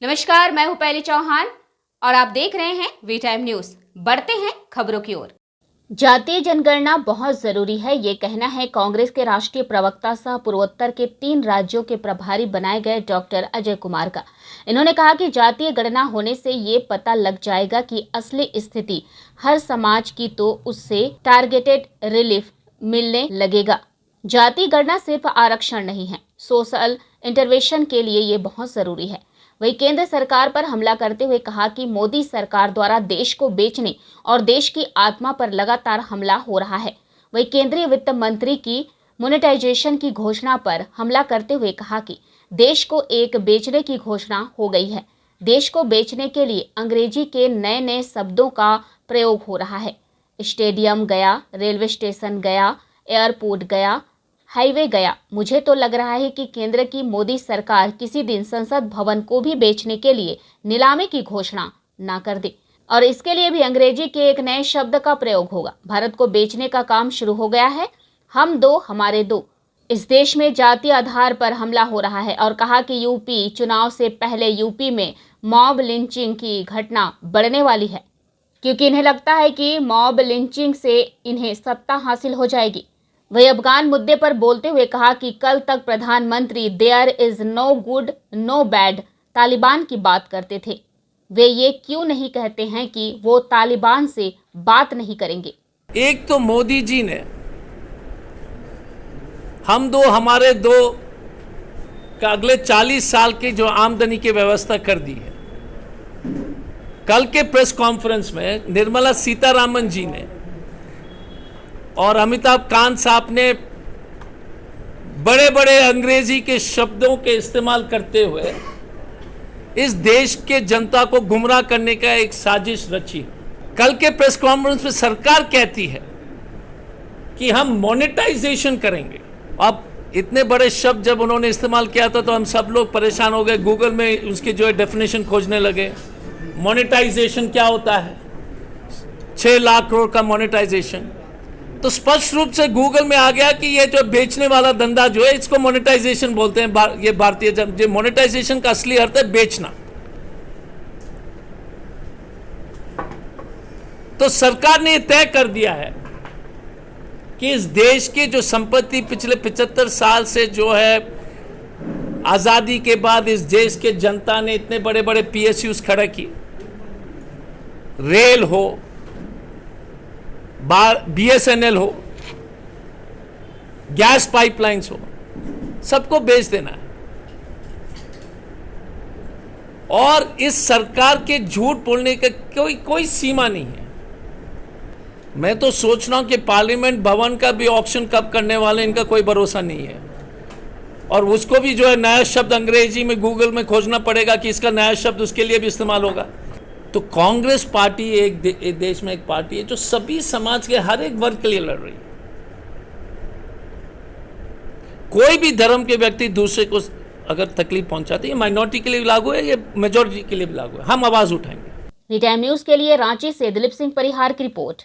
नमस्कार, मैं हूं पहली चौहान और आप देख रहे हैं वी टाइम न्यूज। बढ़ते हैं खबरों की ओर। जातीय जनगणना बहुत जरूरी है, ये कहना है कांग्रेस के राष्ट्रीय प्रवक्ता सह पूर्वोत्तर के 3 राज्यों के प्रभारी बनाए गए डॉक्टर अजय कुमार का। इन्होंने कहा कि जातीय गणना होने से ये पता लग जाएगा कि असली स्थिति हर समाज की, तो उससे टारगेटेड रिलीफ मिलने लगेगा। जातीय गणना सिर्फ आरक्षण नहीं है, सोशल इंटरवेंशन के लिए ये बहुत जरूरी है। वहीं केंद्र सरकार पर हमला करते हुए कहा कि मोदी सरकार द्वारा देश को बेचने और देश की आत्मा पर लगातार हमला हो रहा है। वहीं केंद्रीय वित्त मंत्री की मोनेटाइजेशन की घोषणा पर हमला करते हुए कहा कि देश को एक बेचने की घोषणा हो गई है। देश को बेचने के लिए अंग्रेजी के नए नए शब्दों का प्रयोग हो रहा है। स्टेडियम गया, रेलवे स्टेशन गया, एयरपोर्ट गया, हाईवे गया। मुझे तो लग रहा है कि केंद्र की मोदी सरकार किसी दिन संसद भवन को भी बेचने के लिए नीलामी की घोषणा ना कर दे और इसके लिए भी अंग्रेजी के एक नए शब्द का प्रयोग होगा। भारत को बेचने का काम शुरू हो गया है। हम दो हमारे दो। इस देश में जातीय आधार पर हमला हो रहा है और कहा कि यूपी चुनाव से पहले यूपी में मॉब लिंचिंग की घटना बढ़ने वाली है, क्योंकि इन्हें लगता है कि मॉब लिंचिंग से इन्हें सत्ता हासिल हो जाएगी। वही अफगान मुद्दे पर बोलते हुए कहा कि कल तक प्रधानमंत्री there is no good no bad Taliban की बात करते थे। वे ये क्यों नहीं कहते हैं कि वो तालिबान से बात नहीं करेंगे। एक तो मोदी जी ने हम दो हमारे दो का अगले 40 साल की जो आमदनी की व्यवस्था कर दी है। कल के प्रेस कॉन्फ्रेंस में निर्मला सीतारामन जी ने और अमिताभ कांत साहब ने बड़े बड़े अंग्रेजी के शब्दों के इस्तेमाल करते हुए इस देश के जनता को गुमराह करने का एक साजिश रची। कल के प्रेस कॉन्फ्रेंस में सरकार कहती है कि हम मोनेटाइजेशन करेंगे। अब इतने बड़े शब्द जब उन्होंने इस्तेमाल किया था तो हम सब लोग परेशान हो गए, गूगल में उसकी जो है डेफिनेशन खोजने लगे। मोनेटाइजेशन क्या होता है? 6 लाख करोड़ का मोनेटाइजेशन। तो स्पष्ट रूप से गूगल में आ गया कि ये जो बेचने वाला धंधा जो है इसको मोनेटाइजेशन बोलते हैं। ये भारतीय जनता मोनेटाइजेशन का असली अर्थ है बेचना। तो सरकार ने तय कर दिया है कि इस देश की जो संपत्ति पिछले 75 साल से जो है आजादी के बाद इस देश के जनता ने इतने बड़े बड़े पीएसयूज खड़े किए, रेल हो, बीएसएनएल हो, गैस पाइपलाइंस हो, सबको बेच देना है। और इस सरकार के झूठ बोलने का कोई सीमा नहीं है। मैं तो सोच रहा हूं कि पार्लियामेंट भवन का भी ऑक्शन कब करने वाले, इनका कोई भरोसा नहीं है। और उसको भी जो है नया शब्द अंग्रेजी में गूगल में खोजना पड़ेगा कि इसका नया शब्द उसके लिए भी इस्तेमाल होगा। तो कांग्रेस पार्टी एक देश में एक पार्टी है जो सभी समाज के हर एक वर्ग के लिए लड़ रही है। कोई भी धर्म के व्यक्ति दूसरे को अगर तकलीफ पहुंचाते हैं, माइनॉरिटी के लिए लागू है, ये मेजॉरिटी के लिए भी लागू है। हम आवाज उठाएंगे। वी टाइम न्यूज के लिए रांची से दिलीप सिंह परिहार की रिपोर्ट।